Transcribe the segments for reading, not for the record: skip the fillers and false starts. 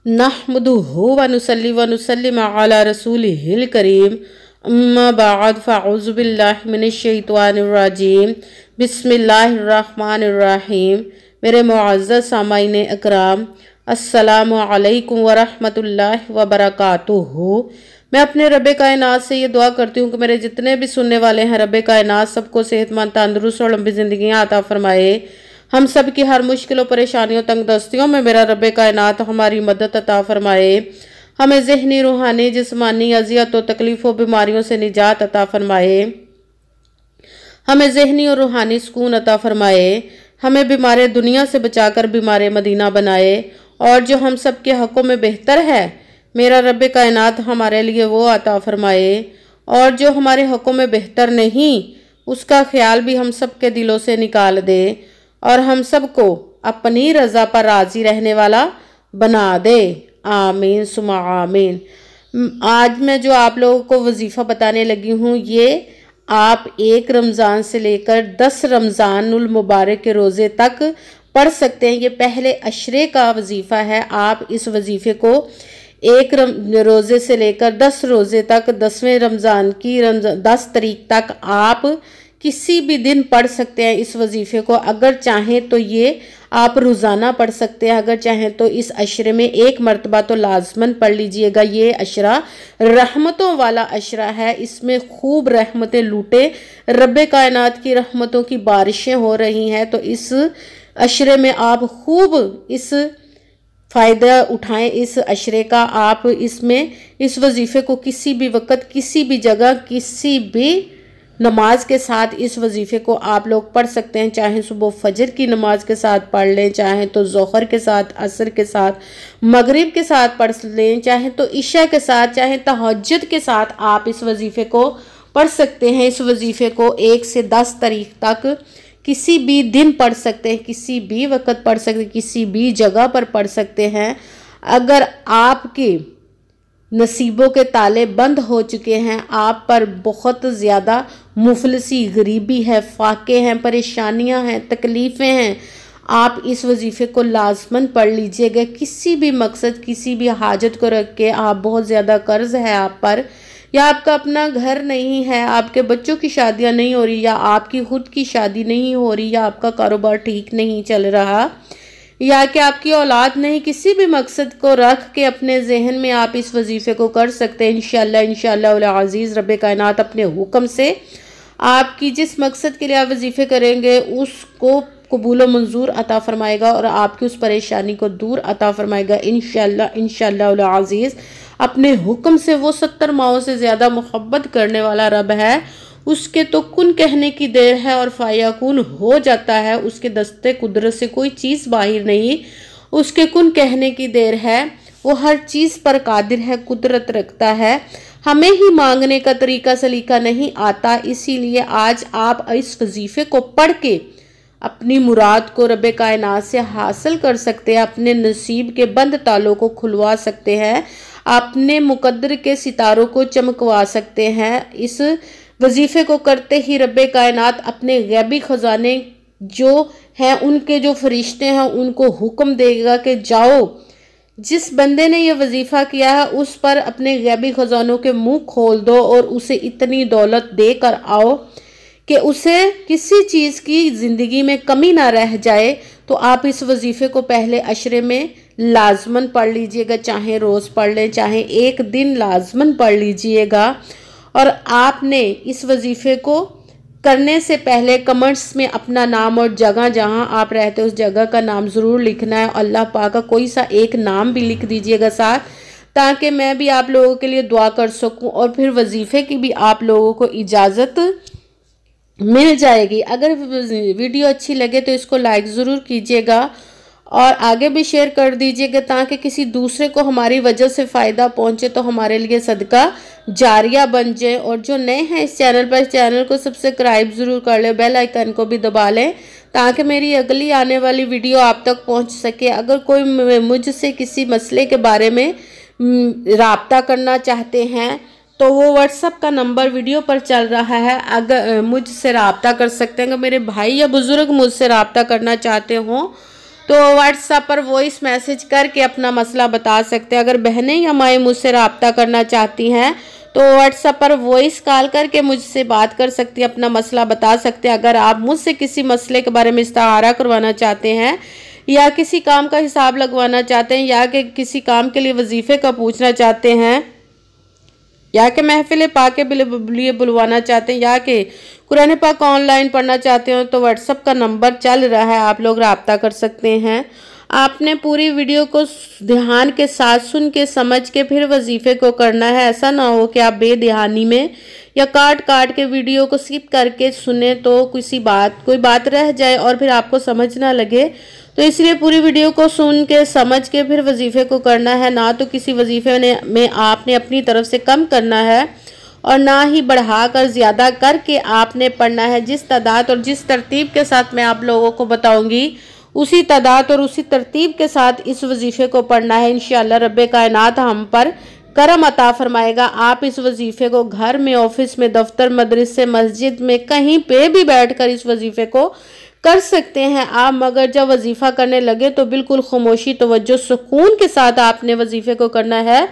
नहमदुहु व नुसल्ली व नुसल्लिम अला रसूलिहिल करीम अम्मा बाद फ़अऊज़ु बिल्लाहि मिनश शैतानिर रजीम बिस्मिल्लाहिर रहमानिर रहीम। मेरे मुअज़्ज़ज़ सामाईन अकराम, अस्सलामु अलैकुम व रहमतुल्लाहि व बरकातुहू। मैं अपने रब कायनात से ये दुआ करती हूँ कि मेरे जितने भी सुनने वाले हैं, रब कायनात सबको सेहतमंद, तंदुरुस्त और लंबी ज़िंदगियाँ अता फरमाए। हम सब की हर मुश्किलों, परेशानियों, तंगदस्तियों में मेरा रब कायनात हमारी मदद अता फरमाए। हमें ज़हनी, रूहानी, जिस्मानी अज़ियत और तकलीफ़ों, बीमारियों से निजात अता फरमाए। हमें ज़हनी और रूहानी सुकून अता फरमाए। हमें बीमार दुनिया से बचाकर बीमार मदीना बनाए। और जो हम सब के हक़ों में बेहतर है, मेरा रब कायनात हमारे लिए वो अता फरमाए। और जो हमारे हक़ों में बेहतर नहीं, उसका ख्याल भी हम सब के दिलों से निकाल दे और हम सबको अपनी रज़ा पर राज़ी रहने वाला बना दे। आमीन सुमा आमीन। आज मैं जो आप लोगों को वजीफ़ा बताने लगी हूँ, ये आप 1 रमज़ान से लेकर 10 रमज़ानुल मुबारक के रोज़े तक पढ़ सकते हैं। ये पहले अशरे का वजीफ़ा है। आप इस वजीफ़े को 1 रोज़े से लेकर 10 रोज़े तक, 10वें रमज़ान की 10 तारीख तक आप किसी भी दिन पढ़ सकते हैं इस वजीफ़े को। अगर चाहें तो ये आप रोज़ाना पढ़ सकते हैं, अगर चाहें तो इस अशरे में 1 मरतबा तो लाजमन पढ़ लीजिएगा। ये अशरा रहमतों वाला अशरा है। इसमें खूब रहमतें लूटे, रब कायनात की रहमतों की बारिशें हो रही हैं। तो इस अशरे में आप खूब इस फ़ायदा उठाएं इस अशरे का। आप इसमें इस वजीफ़े को किसी भी वक़्त, किसी भी जगह, किसी भी नमाज के साथ इस वजीफ़े को आप लोग पढ़ सकते हैं। चाहे सुबह फजर की नमाज के साथ पढ़ लें, चाहे तो ज़ोहर के साथ, असर के साथ, मगरिब के साथ पढ़ लें, चाहे तो इशा के साथ, चाहे तहज्जुद के साथ आप इस वजीफ़े को पढ़ सकते हैं। इस वजीफ़े को 1 से 10 तारीख तक किसी भी दिन पढ़ सकते हैं, किसी भी वक़्त पढ़ सकते हैं, किसी भी जगह पर पढ़ सकते हैं। अगर आपके नसीबों के ताले बंद हो चुके हैं, आप पर बहुत ज़्यादा मुफलिसी, गरीबी है, फाके हैं, परेशानियां हैं, तकलीफ़ें हैं, आप इस वजीफ़े को लाजमन पढ़ लीजिएगा। किसी भी मकसद, किसी भी हाजत को रख के, आप बहुत ज़्यादा कर्ज़ है आप पर, या आपका अपना घर नहीं है, आपके बच्चों की शादियां नहीं हो रही, या आपकी खुद की शादी नहीं हो रही, या आपका कारोबार ठीक नहीं चल रहा, या कि आपकी औलाद नहीं, किसी भी मकसद को रख के अपने जहन में आप इस वजीफ़े को कर सकते हैं। इंशाअल्लाह इंशाअल्लाह अज़ीज़ रब कायनात अपने हुक्म से आपकी जिस मकसद के लिए आप वजीफ़े करेंगे उसको कबूल व मंजूर अता फरमाएगा और आपकी उस परेशानी को दूर अता फरमाएगा। इंशाअल्लाह इंशाअल्लाह अज़ीज़ अपने हुक्म से वो 70 माओं से ज़्यादा मोहब्बत करने वाला रब है। उसके तो कुन कहने की देर है और फायाकुन हो जाता है। उसके दस्ते कुदरत से कोई चीज़ बाहर नहीं, उसके कुन कहने की देर है। वो हर चीज़ पर कादिर है, कुदरत रखता है। हमें ही मांगने का तरीका सलीका नहीं आता, इसीलिए आज आप इस वजीफ़े को पढ़ के अपनी मुराद को रब कायनात से हासिल कर सकते हैं, अपने नसीब के बंद तालों को खुलवा सकते हैं, अपने मुकद्दर के सितारों को चमकवा सकते हैं। इस वजीफ़े को करते ही रब कायनात अपने गैबी ख़जाने जो हैं, उनके जो फरिश्ते हैं, उनको हुक्म देगा कि जाओ, जिस बंदे ने ये वजीफ़ा किया है उस पर अपने गैबी ख़जानों के मुंह खोल दो और उसे इतनी दौलत दे कर आओ कि उसे किसी चीज़ की ज़िंदगी में कमी ना रह जाए। तो आप इस वजीफ़े को पहले अशरे में लाजमन पढ़ लीजिएगा, चाहे रोज़ पढ़ लें, चाहे 1 दिन लाजमन पढ़ लीजिएगा। और आपने इस वजीफ़े को करने से पहले कमेंट्स में अपना नाम और जगह, जहां आप रहते हैं उस जगह का नाम ज़रूर लिखना है। अल्लाह पाक का कोई सा एक नाम भी लिख दीजिएगा साथ, ताकि मैं भी आप लोगों के लिए दुआ कर सकूं और फिर वजीफ़े की भी आप लोगों को इजाज़त मिल जाएगी। अगर वीडियो अच्छी लगे तो इसको लाइक ज़रूर कीजिएगा और आगे भी शेयर कर दीजिएगा, ताकि किसी दूसरे को हमारी वजह से फ़ायदा पहुंचे, तो हमारे लिए सदका जारिया बन जाए। और जो नए हैं इस चैनल पर, इस चैनल को सब्सक्राइब ज़रूर कर लें, बेल आइकन को भी दबा लें, ताकि मेरी अगली आने वाली वीडियो आप तक पहुंच सके। अगर कोई मुझसे किसी मसले के बारे में राब्ता करना चाहते हैं तो वो व्हाट्सएप का नंबर वीडियो पर चल रहा है, अगर मुझसे राब्ता कर सकते हैं। अगर मेरे भाई या बुज़ुर्ग मुझसे राब्ता करना चाहते हों तो व्हाट्सएप पर वॉइस मैसेज करके अपना मसला बता सकते हैं। अगर बहनें या माएँ मुझसे रब्ता करना चाहती हैं तो व्हाट्सएप पर वॉइस कॉल करके मुझसे बात कर सकती हैं, अपना मसला बता सकते हैं। अगर आप मुझसे किसी मसले के बारे में इस्तारा करवाना चाहते हैं या किसी काम का हिसाब लगवाना चाहते हैं या कि किसी काम के लिए वजीफ़े का पूछना चाहते हैं या कि महफिल पाक के लिए बुलवाना चाहते हैं या कि कुरान पाक ऑनलाइन पढ़ना चाहते हो तो व्हाट्सएप का नंबर चल रहा है, आप लोग रब्ता कर सकते हैं। आपने पूरी वीडियो को ध्यान के साथ सुन के समझ के फिर वजीफ़े को करना है। ऐसा ना हो कि आप बेध्यानी में या काट काट के वीडियो को स्किप करके सुने तो कोई बात रह जाए और फिर आपको समझ ना लगे। तो इसलिए पूरी वीडियो को सुन के समझ के फिर वजीफ़े को करना है। ना तो किसी वजीफ़े में आपने अपनी तरफ से कम करना है और ना ही बढ़ाकर ज़्यादा करके आपने पढ़ना है। जिस तादाद और जिस तरतीब के साथ मैं आप लोगों को बताऊंगी उसी तादाद और उसी तरतीब के साथ इस वजीफ़े को पढ़ना है। इंशाअल्लाह रब्बे कायनात हम पर करम अता फरमाएगा। आप इस वजीफ़े को घर में, ऑफिस में, दफ्तर, मदरसे, मस्जिद में कहीं पे भी बैठकर इस वजीफ़े को कर सकते हैं आप। मगर जब वजीफ़ा करने लगे तो बिल्कुल खामोशी, तवज्जो, सुकून के साथ आपने वजीफ़े को करना है।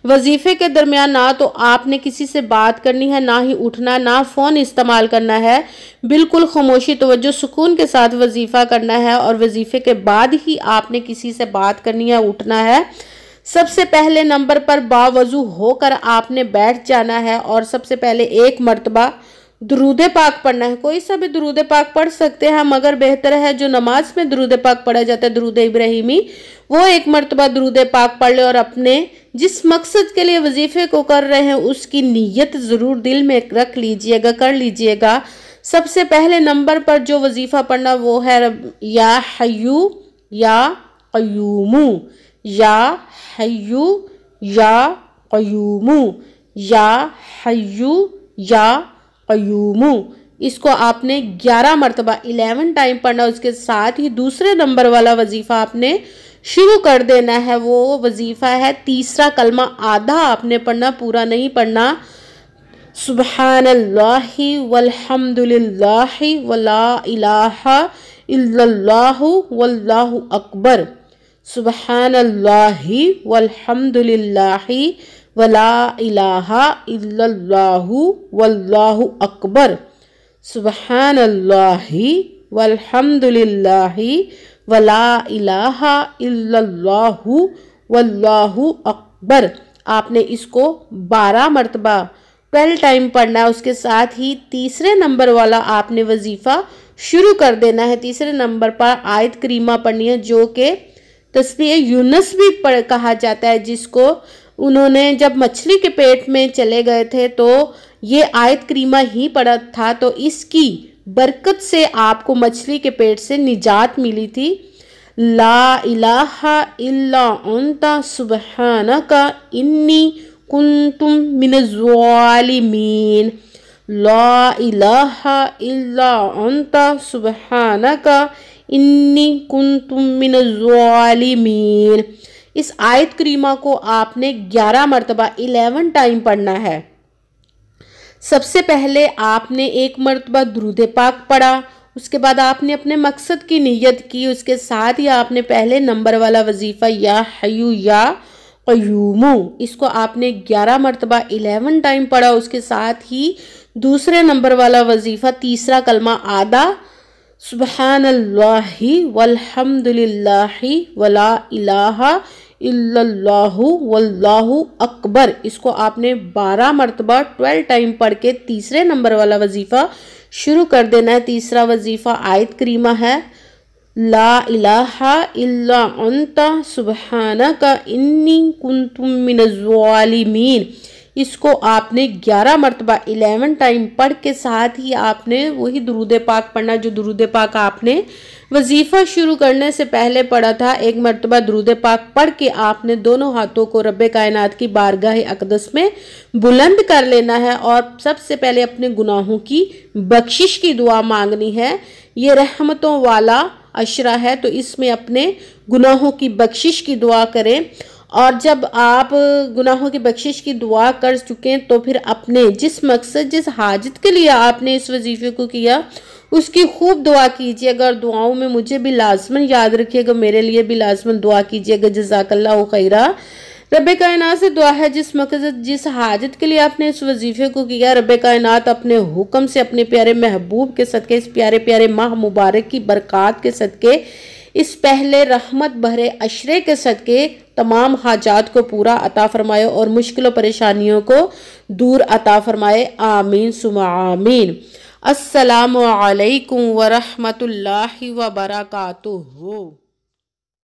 वजीफ़े के दरमियान ना तो आपने किसी से बात करनी है, ना ही उठना, ना फ़ोन इस्तेमाल करना है। बिल्कुल खामोशी, तवज्जो, सुकून के साथ वजीफ़ा करना है और वजीफ़े के बाद ही आपने किसी से बात करनी है, उठना है। सबसे पहले नंबर पर बावजू होकर आपने बैठ जाना है और सबसे पहले एक मरतबा दुरूद पाक पढ़ना है। कोई सा भी दुरूद पाक पढ़ सकते हैं मगर बेहतर है जो नमाज में दुरूद पाक पढ़ा जाता है, दुरूद इब्राहिमी, वो एक मरतबा दुरूद पाक पढ़ ले और अपने जिस मकसद के लिए वजीफ़े को कर रहे हैं उसकी नीयत ज़रूर दिल में रख लीजिएगा, कर लीजिएगा। सबसे पहले नंबर पर जो वजीफ़ा पढ़ना वो है या हय्यू या क़य्यूमू, या हय्यू या क़य्यूमू, या हय्यू या क़य्यूमू। इसको आपने 11 मरतबा 11 टाइम पढ़ना। उसके साथ ही दूसरे नंबर वाला वजीफ़ा आपने शुरू कर देना है। वो वजीफ़ा है तीसरा कलमा आधा आपने पढ़ना, पूरा नहीं पढ़ना। सुबहानल्लाहि वल्हम्दुलिल्लाहि वला इलाहा इल्लल्लाहु वल्लाहु अकबर। सुबहानल्लाहि वल्हम्दुलिल्लाहि वला इलाहा इल्लल्लाहु वल्लाहु अकबर। सुबहानल्लाहि वल्हम्दुलिल्लाहि वला इलाहा इल्लल्लाहु वल्लाहु अकबर। आपने इसको 12 मरतबा 12 टाइम पढ़ना है। उसके साथ ही तीसरे नंबर वाला आपने वजीफ़ा शुरू कर देना है। तीसरे नंबर पर आयत करीमा पढ़नी है जो कि तस्बीह यूनुस भी कहा जाता है, जिसको उन्होंने जब मछली के पेट में चले गए थे तो ये आयत करीमा ही पढ़ा था, तो इसकी बरकत से आपको मछली के पेट से निजात मिली थी। ला इलाहा इल्ला अंता सुबहानका इन्नी कुंतुम मिनज़्ज़ालिमीन। ला इलाहा इल्ला अंता सुबहानका इन्नी कुंतुम मिनज़्ज़ालिमीन। इस आयत करीमा को आपने 11 मरतबा 11 टाइम पढ़ना है। सबसे पहले आपने एक मरतबा दुरूद पाक पढ़ा, उसके बाद आपने अपने मकसद की नीयत की। उसके साथ ही आपने पहले नंबर वाला वजीफ़ा या हय्यू या क़य्यूमू, इसको आपने 11 मरतबा 11 टाइम पढ़ा। उसके साथ ही दूसरे नंबर वाला वजीफ़ा तीसरा कलमा आधा, सुबहानल्लाहि वल्हम्दुलिल्लाहि वला इलाहा इल्लल्लाहु वल्लाहु अकबर, इसको आपने 12 मरतबा 12 टाइम पढ़ के तीसरे नंबर वाला वजीफ़ा शुरू कर देना है। तीसरा वजीफ़ा आयत करीमा है ला इलाहा इल्ला अंता सुबहानका इन्नी कुंतुम मिनज़्ज़ालिमीन। इसको आपने 11 मरतबा 11 टाइम पढ़ के साथ ही आपने वही दुरूद पाक पढ़ना जो दुरूद पाक आपने वजीफ़ा शुरू करने से पहले पढ़ा था। एक मरतबा दुरूद पाक पढ़ के आपने दोनों हाथों को रब्बे कायनात की बारगाह अक़दस में बुलंद कर लेना है और सबसे पहले अपने गुनाहों की बख्शिश की दुआ मांगनी है। ये रहमतों वाला अशरा है तो इसमें अपने गुनाहों की बख्शिश की दुआ करें और जब आप गुनाहों की बख्शिश की दुआ कर चुके हैं तो फिर अपने जिस मकसद जिस हाजत के लिए आपने इस वजीफे को किया उसकी खूब दुआ कीजिए। अगर दुआओं में मुझे भी लाजमन याद रखिएगा, मेरे लिए भी लाजमन दुआ कीजिएगा। जज़ाकल्लाहु खैरा। रब कायनात से दुआ है जिस मकसद जिस हाजत के लिए आपने इस वजीफे को किया, रब कायनात अपने हुक्म से अपने प्यारे महबूब के सदके, इस प्यारे प्यारे माह मुबारक की बरक़ात के सदके, इस पहले रहमत भरे अशरे के सदके तमाम हाजात को पूरा अता फरमाए और मुश्किलों परेशानियों को दूर अता फरमाए। आमीन सुमा आमीन। अस्सलामु अलैकुम व रहमतुल्लाहि व बरकातुहू।